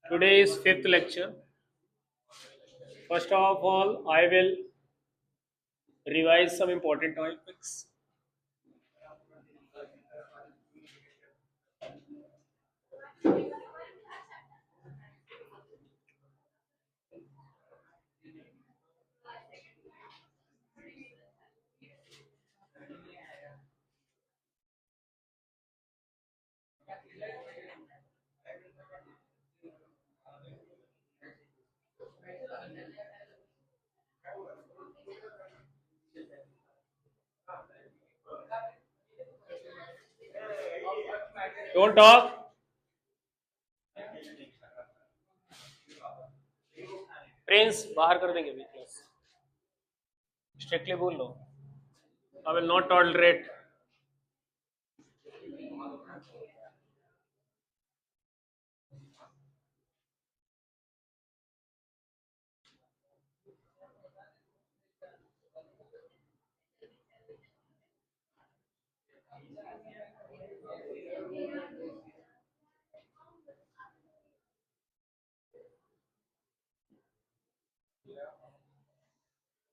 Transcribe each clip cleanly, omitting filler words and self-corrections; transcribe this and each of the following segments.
Today is fifth lecture. First of all, I will revise some important topics. Don't talk. Prince बाहर कर देंगे अभी class. Strictly बोल लो. I will not tolerate.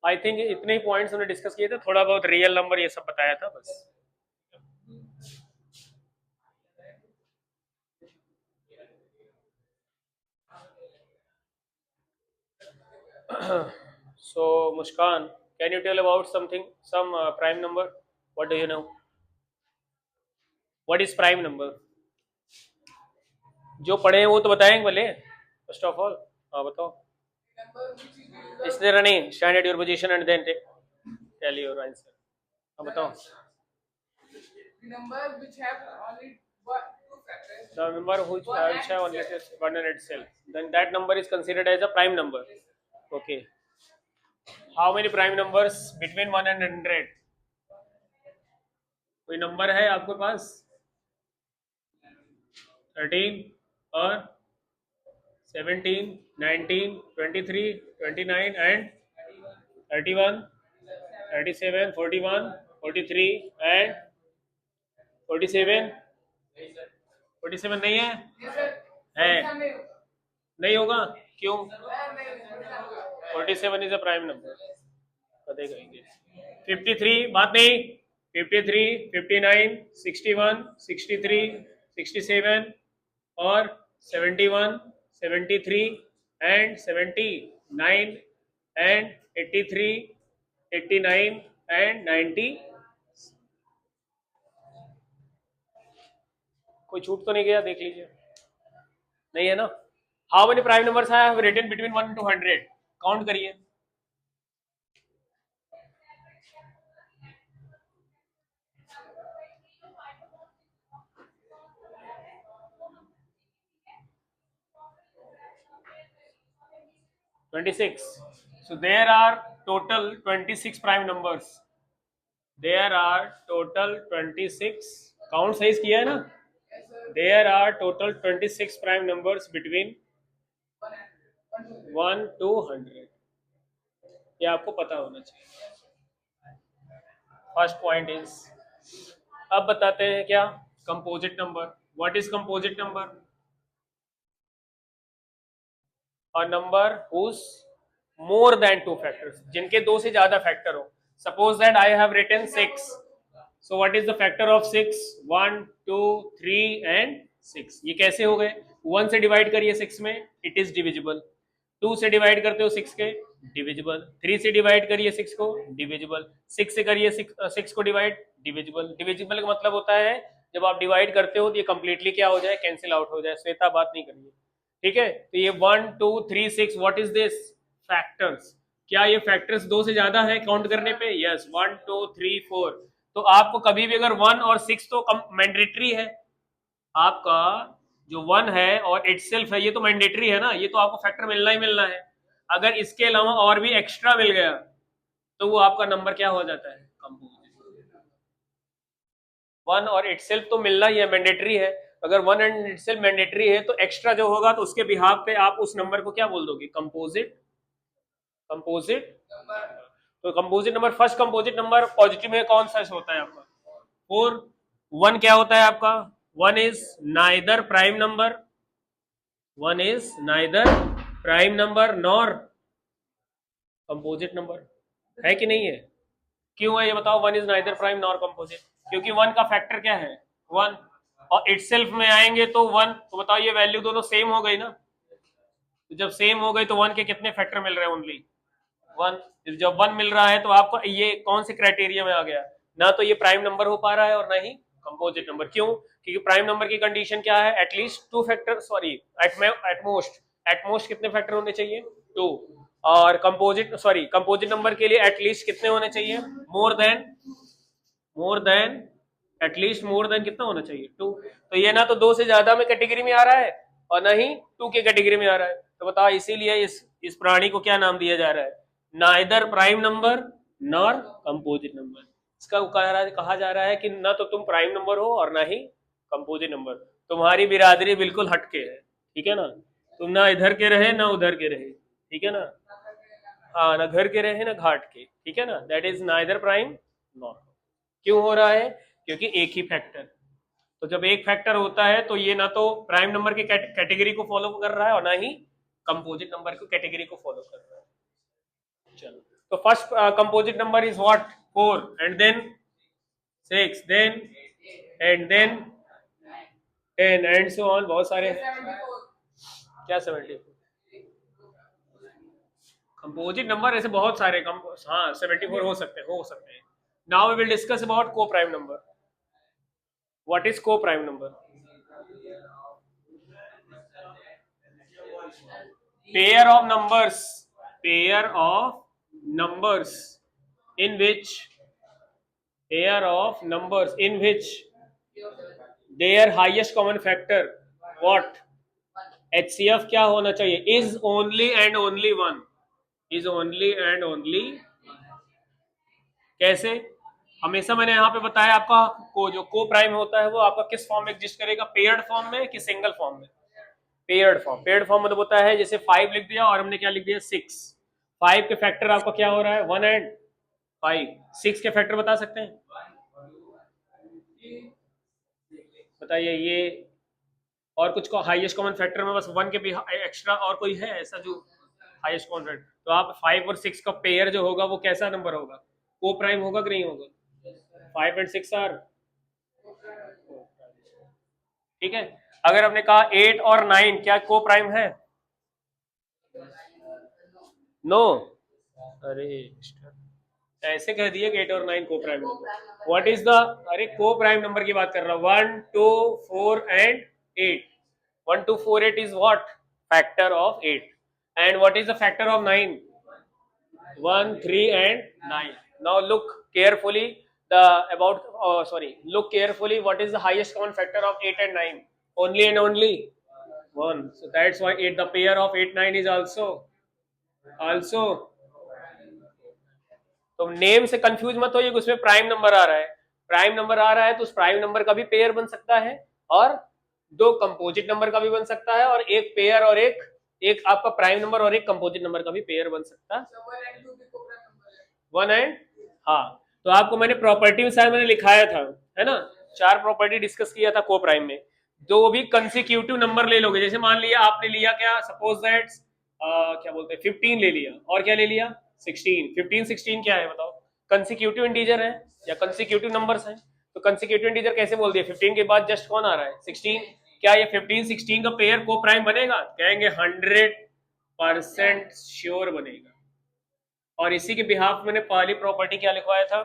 I think इतने ही points हमने discuss किए थे. थोड़ा बहुत रियल नंबर ये सब बताया था बस. So Mushkan, can you tell about something, some prime number? What do you know? What is prime number? जो पढ़े हैं वो तो बताएंगे भले. फर्स्ट ऑफ ऑल हाँ बताओ. Is there any stand at your position and then tell your answer? हाँ बताओ. Number which have only two factors. The number which have only one and itself. Then that number is considered as a prime number. Okay. How many prime numbers between 1 and 100? कोई number है आपके पास? 13 और 17, 19, 23, 29 and 31, 37, 41, 43 and 47. 47 नहीं है? है. नहीं होगा क्यों? 47 इज अ प्राइम नंबर. पता करेंगे. 53 बात नहीं. 53, 59, 61, 63, 67 और 71, 73 and 79 and 83, 89 and 90. कोई छूट तो नहीं गया? देख लीजिए. नहीं है ना? How many prime numbers I have written between 1 to 100? Count करिए. (26). So there are total 26 prime numbers. There are total 26. Count size किया है ना? There are total 26 prime numbers between 1 to 100. ये आपको पता होना चाहिए. First point is. अब बताते हैं क्या composite number. What is composite number? A number whose more than two factors, जिनके दो से ज्यादा फैक्टर हो. Suppose that I have written 6. So what is the factor of 6? 1, 2, 3 and 6. ये कैसे हो गए? 1 से डिवाइड करिए 6 में, इट इज डिविजिबल. 2 से डिवाइड करते हो 6 के, डिविजिबल. 3 से डिवाइड करिए 6 को, डिविजिबल. 6 से करिए 6 को डिवाइड, डिविजिबल. डिविजिबल का मतलब होता है जब आप डिवाइड करते हो तो ये कंप्लीटली क्या हो जाए? कैंसिल आउट हो जाए. श्वेता बात नहीं करिए. ठीक है. तो ये 1, 2, 3, 6 व्हाट इज दिस? फैक्टर्स. क्या ये फैक्टर्स दो से ज्यादा है काउंट करने पे? यस. 1, 2, 3, 4. तो आपको कभी भी अगर 1 और 6 तो मैंडेटरी है. आपका जो 1 है और इटसेल्फ है ये तो मैंडेटरी है ना. ये तो आपको फैक्टर मिलना ही मिलना है. अगर इसके अलावा और भी एक्स्ट्रा मिल गया तो वो आपका नंबर क्या हो जाता है? कंपोजिट. 1 और इटसेल्फ तो मिलना ही है, मैंडेटरी है. अगर 1 एंड इटसेल्फ मैंडेटरी है तो एक्स्ट्रा जो होगा तो उसके बिहाफ पे आप उस नंबर को क्या बोल दोगे? कंपोजिट. कंपोजिट. तो composite number, first composite number positive में कौन सा होता है आपका? 4. वन क्या होता है आपका? One is neither prime number, one is neither prime number nor composite number, है कि नहीं है? क्यों है ये बताओ? One is neither prime nor composite, क्योंकि वन का फैक्टर क्या है? वन, और इटसेल्फ में आएंगे तो वन, तो बताओ ये वैल्यू दोनों सेम हो गई ना? तो जब सेम हो गई तो वन के कितने फैक्टर मिल रहे हैं? Only one. जब वन मिल रहा है तो आपको ये कौन से क्राइटेरिया में आ गया? ना तो ये प्राइम नंबर हो पा रहा है और ना ही कंपोजिट नंबर। क्यों? क्योंकि प्राइम नंबर की कंडीशन क्या है? At least two factor, sorry at most कितने फैक्टर होने चाहिए? टू। और कंपोजिट नंबर के लिए एटलीस्ट कितने होने चाहिए? More than at least more than कितना होना चाहिए? टू। तो ये ना तो दो से ज्यादा में कैटेगरी में आ रहा है और ना ही टू के कैटेगरी में आ रहा है। तो बताओ इसीलिए इस प्राणी को क्या नाम दिया जा रहा है? Neither prime number nor composite number. इसका कहा जा रहा है कि ना तो तुम प्राइम नंबर हो और ना ही कंपोजिट नंबर, तुम्हारी बिरादरी बिल्कुल हटके है, ठीक है ना? तुम ना इधर के रहे ना उधर के रहे, ठीक है ना? हाँ, ना घर के रहे ना घाट के, ठीक है ना? That is neither prime nor. क्यों हो रहा है? क्योंकि एक ही फैक्टर। तो जब एक फैक्टर होता है तो ये ना तो प्राइम नंबर की कैटेगरी को फॉलो कर रहा है और ना ही कंपोजिट नंबर की कैटेगरी को फॉलो कर रहा है। चलो, तो first composite number is what? 4, and then 6, then and then 10 and so on, बहुत सारे हैं। 74. क्या 74? कंपोजिट नंबर ऐसे बहुत सारे हाँ 74 हो सकते हैं। Now we will discuss about coprime number. What is coprime number? pair of numbers pair of numbers in which pair of numbers in which their highest common factor what HCF क्या होना चाहिए? is only and only one, is only and only। कैसे? हमेशा मैंने यहाँ पे बताया आपका को जो को प्राइम होता है वो आपका किस फॉर्म में एग्जिस्ट करेगा? पेयर्ड फॉर्म में कि सिंगल फॉर्म में? पेयर्ड फॉर्म मतलब होता है जैसे 5 लिख दिया और हमने क्या लिख दिया? 6। 5 के फैक्टर आपका क्या हो रहा है? 1 एंड 5। 6 के फैक्टर बता सकते हैं? बताइए ये। और कुछ को हाईएस्ट कॉमन फैक्टर में बस 1 के भी एक्स्ट्रा और कोई है ऐसा जो हाईएस्ट कॉमन फैक्टर? तो आप 5 और 6 का पेयर जो होगा वो कैसा नंबर होगा? को प्राइम होगा कि नहीं होगा? 5 एंड 6 आर, ठीक है। अगर हमने कहा 8 और 9 क्या को प्राइम है? नो। अरे ऐसे कह दिए कि 8 और 9 को prime number. What is the, अरे को प्राइम नंबर की बात कर रहा हूं। 1 2 4 and 8। 1 2 4 8 is what? Factor of 8। And what is the factor of 9? 1 3 and 9। Now look carefully the about sorry, look carefully, what is the highest common factor of 8 and 9? Only and only 1. So that's why 8, the pair of 8 9 is also। तो name से confuse मत होइए, उसमें prime number आ रहा है। Prime number आ रहा है तो उस प्राइम नंबर का भी पेयर बन सकता है और दो कंपोजिट नंबर का भी बन सकता है, और एक पेयर और एक आपका प्राइम नंबर और एक कंपोजिट नंबर का भी पेयर बन सकता है। So 1 and 2 भी co-prime number है. 1 एंड, हाँ। तो आपको मैंने प्रॉपर्टी में शायद मैंने लिखाया था, है ना? 4 प्रॉपर्टी डिस्कस किया था को प्राइम में। दो भी कंसिक्यूटिव नंबर ले लोगे, जैसे मान लिया आपने लिया क्या, सपोज दैट क्या बोलते हैं 15 ले लिया, और क्या ले लिया 16। 15 16 क्या है बताओ? कंसिक्यूटिव इंटीजर है या कंसिक्यूटिव नंबर्स हैं। तो कंसिक्यूटिव इंटीजर कैसे बोल दिया? 15 के बाद जस्ट कौन आ रहा है? 16। क्या ये 15 16 का पेयर को प्राइम बनेगा? कहेंगे 100% श्योर बनेगा। और इसी के बिहाफ मैंने पहली प्रॉपर्टी क्या लिखवाया था?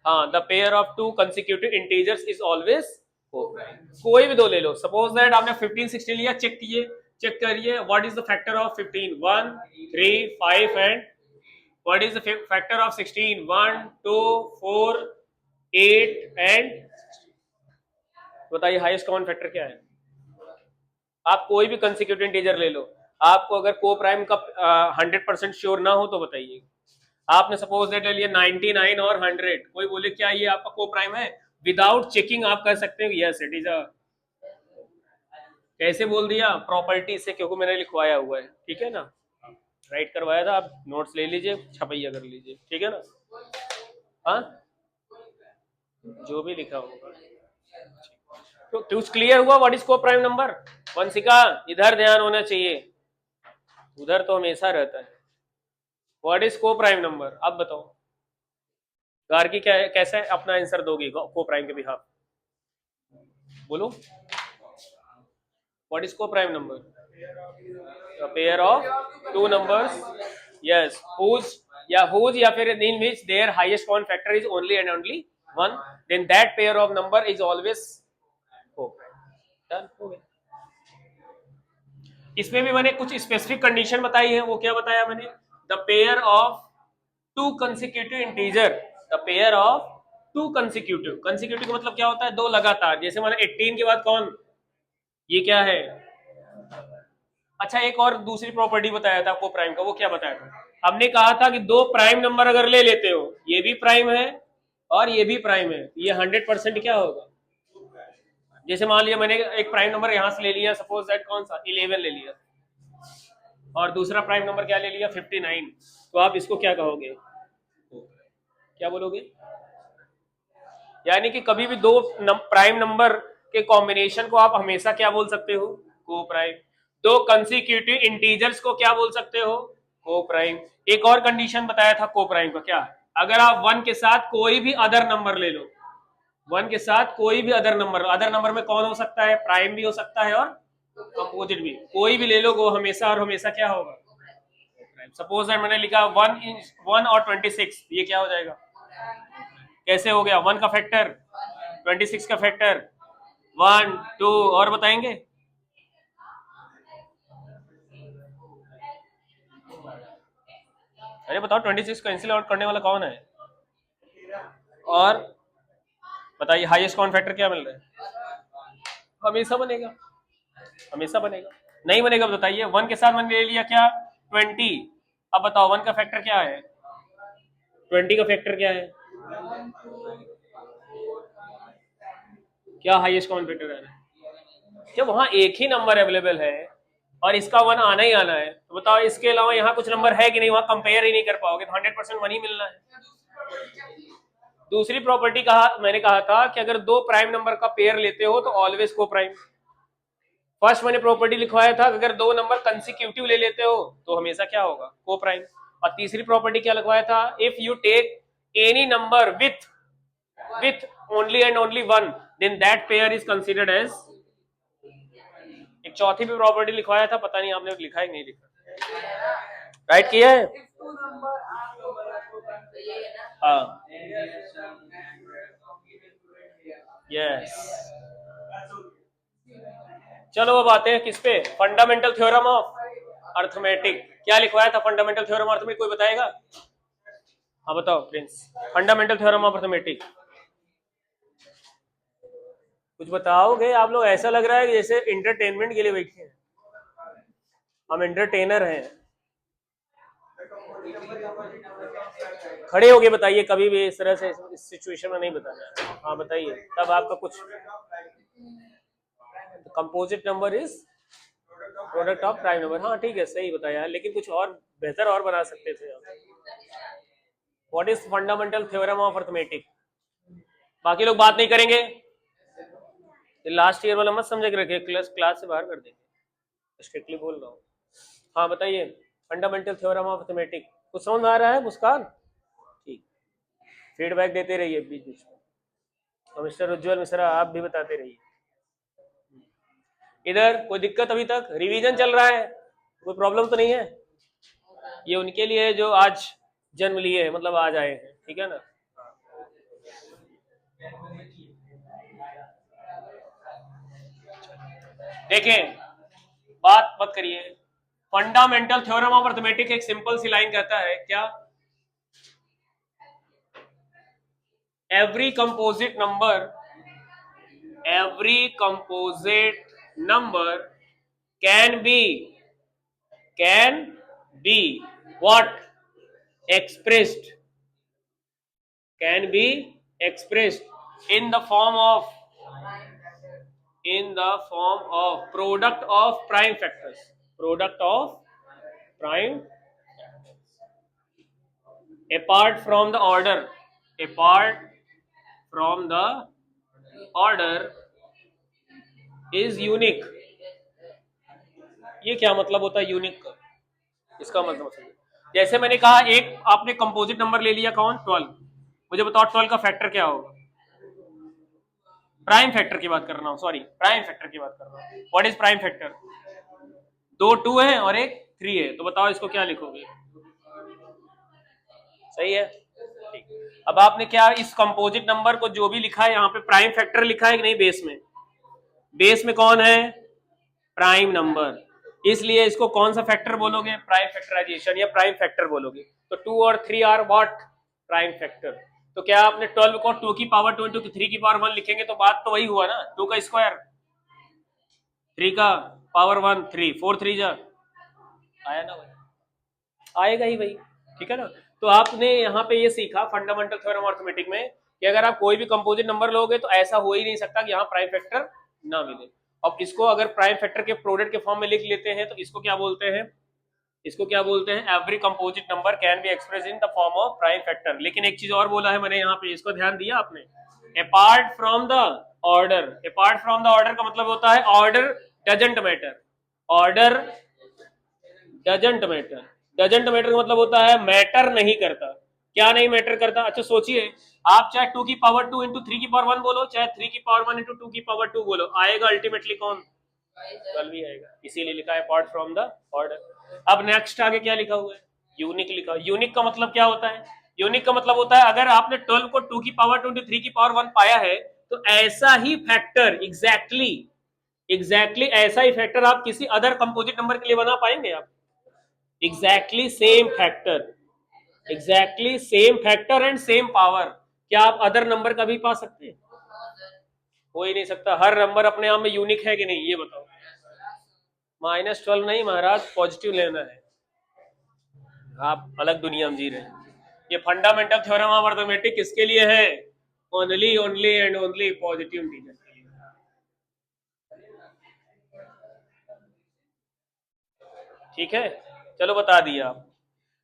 हाँ, the pair of to consecutive integers is always co-prime. कोई भी दो ले लो, सपोज दैट आपने 15 16 लिया, चेक करिए what is the factor of 15? 1 3 5 and what is the factor of 16? 1 2 4 8 and, बताइए हाईएस्ट कॉमन फैक्टर क्या है? आप कोई भी कंसिक्यूटिव इंटीजर ले लो, आपको अगर को प्राइम का 100% श्योर ना हो तो बताइए। आपने सपोज दैट ले लिया 99 और 100, कोई बोले क्या ये आपका को प्राइम है? विदाउट चेकिंग आप कर सकते हैं यस इट इज अ। कैसे बोल दिया? प्रॉपर्टी से, क्योंकि मैंने लिखवाया हुआ है, ठीक है ना? राइट करवाया था, आप नोट्स ले लीजिए, छपैया कर लीजिए, ठीक है ना? हाँ जो भी लिखा होगा। तो कुछ क्लियर हुआ what is coprime number? Vanshika इधर ध्यान होना चाहिए, उधर तो हमेशा रहता है। What is coprime number? अब बताओ गार्गी क्या कैसे अपना आंसर दोगी को प्राइम के बिहाफ? बोलो what is coprime number? A pair of two numbers, yes, whose या फिर in which their highest common factor is only and only one, then that pair of number is always co-prime. Done, हो गया। इसमें भी मैंने कुछ specific condition बताई है। वो क्या बताया मैंने? The pair of to consecutive integer, the pair of to consecutive, consecutive का मतलब क्या होता है? दो लगातार। जैसे मैंने 18 के बाद कौन, ये क्या है? अच्छा एक और दूसरी प्रॉपर्टी बताया था को प्राइम का, वो क्या बताया था? हमने कहा था कि दो प्राइम नंबर अगर ले लेते हो, ये भी प्राइम है और ये भी प्राइम है, ये 100% क्या होगा? जैसे मान लिया मैंने एक प्राइम नंबर यहां से ले लिया, सपोज दैट कौन सा 11 ले लिया, और दूसरा प्राइम नंबर क्या ले लिया 59, तो आप इसको क्या कहोगे? क्या बोलोगे? यानी कि कभी भी दो प्राइम नंबर के कॉम्बिनेशन को आप हमेशा क्या बोल सकते हो? को प्राइम। दो कंसिक्यूटिव इंटीजर्स को क्या बोल सकते हो? को प्राइम। एक और कंडीशन बताया था को प्राइम का, क्या? अगर आप वन के साथ कोई भी अदर नंबर ले लो, वन के साथ कोई भी अदर नंबर में कौन हो सकता है? प्राइम भी हो सकता है और कंपोजिट भी, कोई भी ले लो वो हमेशा और हमेशा क्या होगा? सपोज दैट मैंने लिखा 1 और 26, ये क्या हो जाएगा? कैसे हो गया? 1 का फैक्टर, 26 का फैक्टर, 1 2 और बताएंगे? अरे बताओ 26 कैंसिल आउट करने वाला कौन है? और बताइए हाईएस्ट कॉमन फैक्टर क्या मिल रहा है? हमेशा बनेगा, हमेशा बनेगा। नहीं बनेगा बताइए। 1 के साथ मैंने ले लिया क्या? 20। अब बताओ 1 का फैक्टर क्या है? 20 का फैक्टर क्या है? क्या हाईएस्ट कॉमन फैक्टर है? जब वहां एक ही नंबर अवेलेबल है और इसका 1 आना ही आना है, तो बताओ इसके अलावा यहाँ कुछ नंबर है कि नहीं? वहां कंपेयर ही नहीं कर पाओगे, तो 100% 1 ही मिलना है। दूसरी प्रॉपर्टी कहा मैंने कहा था कि अगर दो प्राइम नंबर का पेयर लेते हो तो ऑलवेज को प्राइम। फर्स्ट मैंने प्रॉपर्टी लिखवाया था अगर दो नंबर कंसिक्यूटिव ले लेते हो तो हमेशा क्या होगा? को प्राइम। और तीसरी प्रॉपर्टी क्या लिखवाया था? If you take any number with only and only one, then that pair is considered as. एक चौथी भी प्रॉपर्टी लिखवाया था, पता नहीं आपने लिखा है नहीं लिखा, राइट किया है? हाँ यस। चलो अब आते हैं किस पे? Fundamental theorem of arithmetic. क्या लिखवाया था फंडामेंटल थ्योरम ऑफ अर्थमेटिक? कोई बताएगा? हाँ बताओ Prince, fundamental theorem of arithmetic कुछ बताओगे? आप लोग ऐसा लग रहा है जैसे इंटरटेनमेंट के लिए बैठे हैं। हम एंटरटेनर हैं। खड़े होके बताइए, कभी भी इस तरह से इस सिचुएशन में नहीं बताना। हाँ बताइए, तब आपका कुछ composite number is product of prime number. हाँ ठीक है, सही बताया, लेकिन कुछ और बेहतर और बना सकते थे आप। What is fundamental theorem of arithmetic? बाकी लोग बात नहीं करेंगे, लास्ट ईयर वाला मत समझ के रखिए, क्लास से बाहर कर देंगे, स्ट्रिक्टली बोल रहा हूँ। हाँ बताइए फंडामेंटल थ्योरम ऑफ अर्थमेटिक कुछ समझ में आ रहा है? मुस्कान ठीक, फीडबैक देते रहिए बीच बीच में। और मिस्टर उज्जवल मिश्रा आप भी बताते रहिए। इधर कोई दिक्कत? अभी तक रिवीजन चल रहा है, कोई प्रॉब्लम तो नहीं है? ये उनके लिए है जो आज जन्म लिए हैं, मतलब आज आए हैं, ठीक है ना? देखें, बात मत करिए। फंडामेंटल थ्योरम ऑफ अर्थमेटिक एक सिंपल सी लाइन कहता है क्या? every composite number every composite number can be what? Expressed, can be expressed in the form of product of prime factors, product of prime apart from the order, apart from the order is unique. ये क्या मतलब होता है unique का? इसका मतलब समझिए, जैसे मैंने कहा एक आपने कंपोजिट नंबर ले लिया, कौन? 12। मुझे बताओ 12 का फैक्टर क्या होगा? प्राइम फैक्टर की बात कर रहा हूँ, सॉरी, प्राइम फैक्टर की बात कर रहा हूँ। What is prime factor? दो 2 है और एक 3 है, तो बताओ इसको क्या लिखोगे? सही है, ठीक। अब आपने क्या इस कंपोजिट नंबर को जो भी लिखा है यहाँ पे प्राइम फैक्टर लिखा है कि नहीं? बेस में, बेस में कौन है? Prime number. इसलिए इसको कौन सा फैक्टर बोलोगे? प्राइम फैक्टराइजेशन या प्राइम फैक्टर बोलोगे। तो 2 और 3 आर व्हाट? Prime factor. तो क्या आपने 12 को 2 की पावर 2 इंटू 3 की पावर 1 लिखेंगे तो बात तो वही हुआ ना, 2 का स्क्वायर, 3 का पावर 1, 3 4 3 जा आया ना भाई, आएगा ही भाई, ठीक है ना। तो आपने यहाँ पे ये सीखा फंडामेंटल थ्योरम अर्थमेटिक में कि अगर आप कोई भी कंपोजिट नंबर लोगे तो ऐसा हो ही नहीं सकता कि यहाँ प्राइम फैक्टर ना मिले। अब इसको अगर प्राइम फैक्टर के प्रोडक्ट के फॉर्म में लिख लेते हैं तो इसको क्या बोलते हैं? इसको क्या बोलते हैं? Every composite number can be express in the form of prime factor. लेकिन एक चीज और बोला है मैंने यहाँ पे, इसको ध्यान दिया आपने? Apart from the order. Apart from the order का मतलब होता है order doesn't matter. Order doesn't matter. Doesn't matter का मतलब होता है मैटर नहीं करता। क्या नहीं मैटर करता? अच्छा सोचिए, आप चाहे 2 की पावर 2 इंटू 3 की पावर 1 बोलो, चाहे 3 की पावर 1 इंटू 2 की पावर 2 बोलो, आएगा अल्टीमेटली कौन? 12 ही आएगा। इसीलिए लिखा है अपार्ट फ्रॉम द ऑर्डर। अब नेक्स्ट आगे क्या लिखा हुआ है? यूनिक लिखा। यूनिक का मतलब क्या होता है? यूनिक का मतलब होता है अगर आपने 12 को 2 की पावर 2 इंटू 3 की पावर 1 पाया है तो ऐसा ही फैक्टर एग्जैक्टली ऐसा ही फैक्टर आप किसी अदर कंपोजिट नंबर के लिए बना पाएंगे? आप exactly same factor, exactly same factor and same power, क्या आप अदर नंबर का भी पा सकते हैं? हो ही नहीं सकता। हर नंबर अपने आप में यूनिक है कि नहीं, ये बताओ। -12 नहीं महाराज, पॉजिटिव लेना है। आप अलग दुनिया में जी रहे हैं। ये फंडामेंटल थ्योरम ऑफ अर्थमेटिक किसके लिए है? Only only and only positive integer के लिए। ठीक है, चलो बता दिया आप।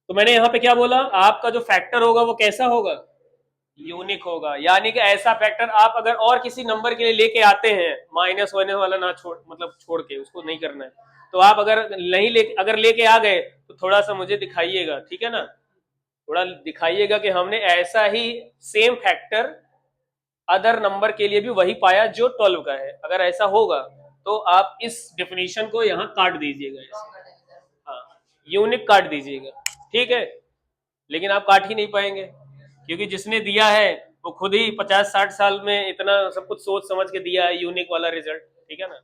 तो मैंने यहाँ पे क्या बोला, आपका जो फैक्टर होगा वो कैसा होगा? यूनिक होगा। यानी कि ऐसा फैक्टर आप अगर और किसी नंबर के लिए लेके आते हैं, -1 वाला ना छोड़, मतलब छोड़ के उसको नहीं करना है, तो आप अगर नहीं ले, अगर लेके आ गए तो थोड़ा सा मुझे दिखाइएगा, ठीक है ना? थोड़ा दिखाइएगा कि हमने ऐसा ही सेम फैक्टर अदर नंबर के लिए भी वही पाया जो 12 का है। अगर ऐसा होगा तो आप इस डेफिनेशन को यहाँ काट दीजिएगा, हाँ, यूनिक काट दीजिएगा, ठीक है। लेकिन आप काट ही नहीं पाएंगे क्योंकि जिसने दिया है वो खुद ही 50-60 साल में इतना सब कुछ सोच समझ के दिया है यूनिक वाला रिजल्ट, ठीक है ना।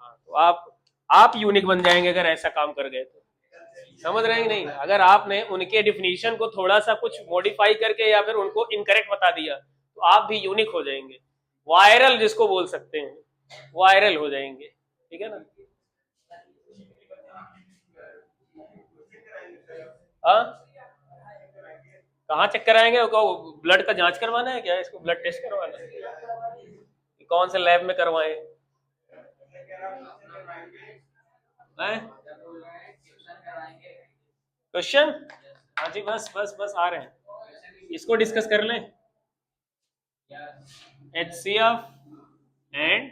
हाँ, तो आप यूनिक बन जाएंगे अगर ऐसा काम कर गए तो। समझ रहे हैं नहीं? अगर आपने उनके डिफिनीशन को थोड़ा सा कुछ मॉडिफाई करके या फिर उनको इनकरेक्ट बता दिया तो आप भी यूनिक हो जाएंगे, वायरल जिसको बोल सकते हैं, वायरल हो जाएंगे, ठीक है ना। हाँ, कहाँ चक्कर आएंगे? ब्लड का जांच करवाना है क्या? इसको ब्लड टेस्ट करवाना है? कौन से लैब में करवाएं? क्वेश्चन? हाँ जी, बस बस बस आ रहे हैं, इसको डिस्कस कर लें। HCF एंड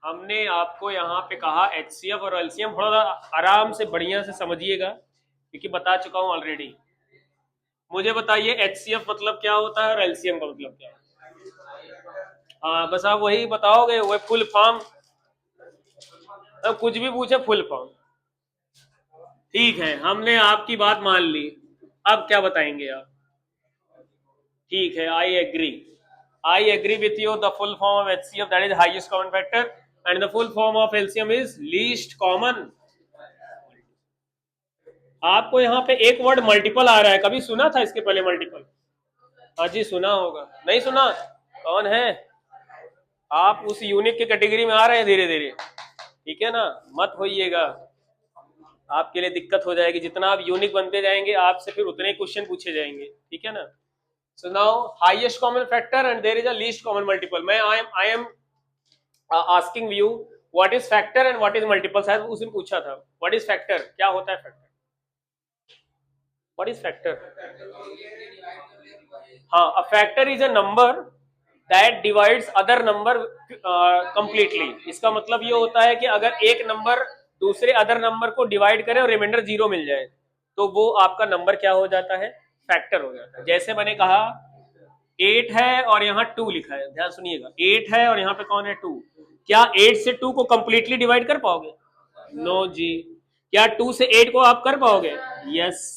हमने आपको यहाँ पे कहा HCF और LCM थोड़ा आराम से बढ़िया से समझिएगा क्योंकि बता चुका हूँ ऑलरेडी। मुझे बताइए HCF मतलब क्या होता है और LCM का मतलब क्या होता है? हाँ, बस आप वही बताओगे, वो फुल फॉर्म, अब कुछ भी पूछे फुल फॉर्म। ठीक है, हमने आपकी बात मान ली, अब क्या बताएंगे आप? ठीक है, I agree with you, the full form of HCF that is highest common factor and the full form of LCM is least common. आपको यहाँ पे एक वर्ड मल्टीपल आ रहा है, कभी सुना था इसके पहले मल्टीपल? हाँ जी, सुना होगा। नहीं सुना? कौन है? आप उस यूनिक की कैटेगरी में आ रहे हैं धीरे धीरे, ठीक है ना। मत होइएगा, आपके लिए दिक्कत हो जाएगी। जितना आप यूनिक बनते जाएंगे आपसे फिर उतने क्वेश्चन पूछे जाएंगे, ठीक है ना। So now highest common factor and there is a least common multiple. मैं I am asking you what is factor and what is multiple. शायद उस दिन पूछा था व्हाट इज फैक्टर, क्या होता है फैक्टर? What is factor? हाँ, a factor is a number that divides other number completely. इसका मतलब ये होता है कि अगर एक नंबर दूसरे अदर नंबर को डिवाइड करे और रिमाइंडर जीरो मिल जाए तो वो आपका नंबर क्या हो जाता है, फैक्टर हो जाता है। जैसे मैंने कहा 8 है और यहाँ 2 लिखा है, ध्यान सुनिएगा, 8 है और यहाँ पे कौन है 2। क्या 8 से 2 को कंप्लीटली डिवाइड कर पाओगे? नो जी। क्या 2 से 8 को आप कर पाओगे? यस।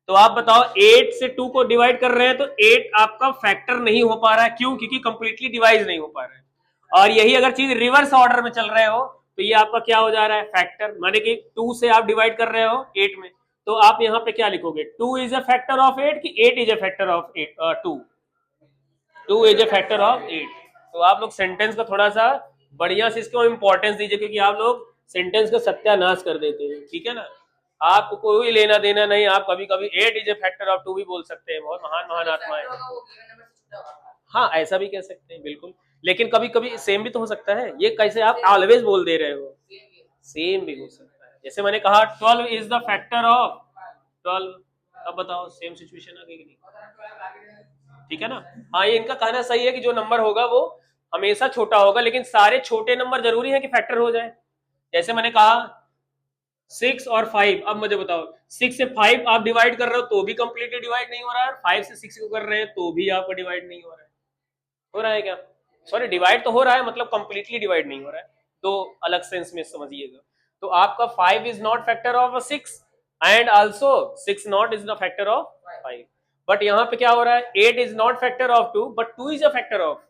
तो आप बताओ 8 से 2 को डिवाइड कर रहे हैं तो 8 आपका फैक्टर नहीं हो पा रहा है, क्यों? क्योंकि कंप्लीटली डिवाइड नहीं हो पा रहा है। और यही अगर चीज रिवर्स ऑर्डर में चल रहे हो तो ये आपका क्या हो जा रहा है, फैक्टर। माने कि 2 से आप डिवाइड कर रहे हो 8 में, तो आप यहाँ पे क्या लिखोगे, 2 इज अ फैक्टर ऑफ 8 कि 8 is a factor of 2? 2 is a factor of 8। तो आप लोग सेंटेंस का थोड़ा सा बढ़िया से इसको इंपॉर्टेंस दीजिए, क्योंकि आप लोग सेंटेंस का सत्यानाश कर देते हैं, ठीक है ना। आपको कोई लेना देना नहीं, आप कभी कभी 8 इज अ फैक्टर ऑफ 2 भी बोल सकते हैं, बहुत महान महान आत्माएं। हाँ, ऐसा भी कह सकते हैं बिल्कुल, लेकिन कभी कभी सेम भी तो हो सकता है। ये कैसे आप ऑलवेज बोल दे रहे हो, सेम भी हो सकता है। जैसे मैंने कहा 12 इज द फैक्टर ऑफ 12, अब बताओ सेम सिचुएशन आ गई कि नहीं? ठीक है ना। हाँ, ये इनका कहना सही है कि जो नंबर होगा वो हमेशा छोटा होगा, लेकिन सारे छोटे नंबर जरूरी है कि फैक्टर हो जाए। जैसे मैंने कहा 6 और 5, अब मुझे बताओ 6 से 5 आप डिवाइड कर रहे हो तो भी कंप्लीटली डिवाइड नहीं हो रहा है, 5 से 6 को कर रहे हैं तो भी आपका डिवाइड नहीं हो रहा है क्या? सॉरी, डिवाइड तो हो रहा है, मतलब कंप्लीटली डिवाइड नहीं हो रहा है। तो अलग सेंस में समझिएगा। तो आपका 5 is not factor of 6 and also 6 not is the factor of 5। But यहाँ पे क्या हो रहा है, 8 is not factor of 2 but 2 is a factor of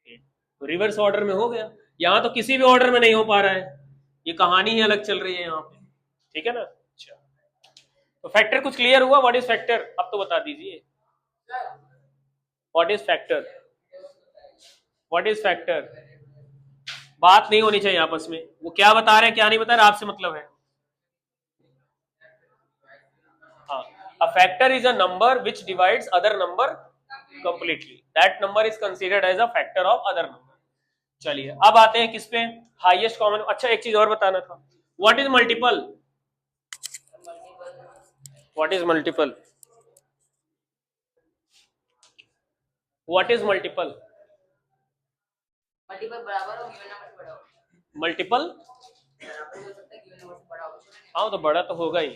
8। तो रिवर्स ऑर्डर में हो गया, यहाँ तो किसी भी ऑर्डर में नहीं हो पा रहा है। ये कहानी ही अलग चल रही है यहाँ पे, ठीक है ना। अच्छा, तो फैक्टर कुछ क्लियर हुआ? व्हाट इज फैक्टर, अब तो बता दीजिए। What is factor? What is factor? बात नहीं होनी चाहिए आपस में, वो क्या बता रहे हैं क्या नहीं बता रहे आपसे मतलब है। हाँ, a factor is a number which divides other number completely, that number is considered as a factor of other number. चलिए अब आते हैं किस पे, हाईएस्ट कॉमन। अच्छा, एक चीज और बताना था, what is multiple? What is multiple? What is multiple? Multiple बराबर और गिवन नंबर से बड़ा हो, मल्टीपल, बराबर हो सकता है गिवन नंबर से बड़ा हो। हाँ तो बड़ा तो होगा ही,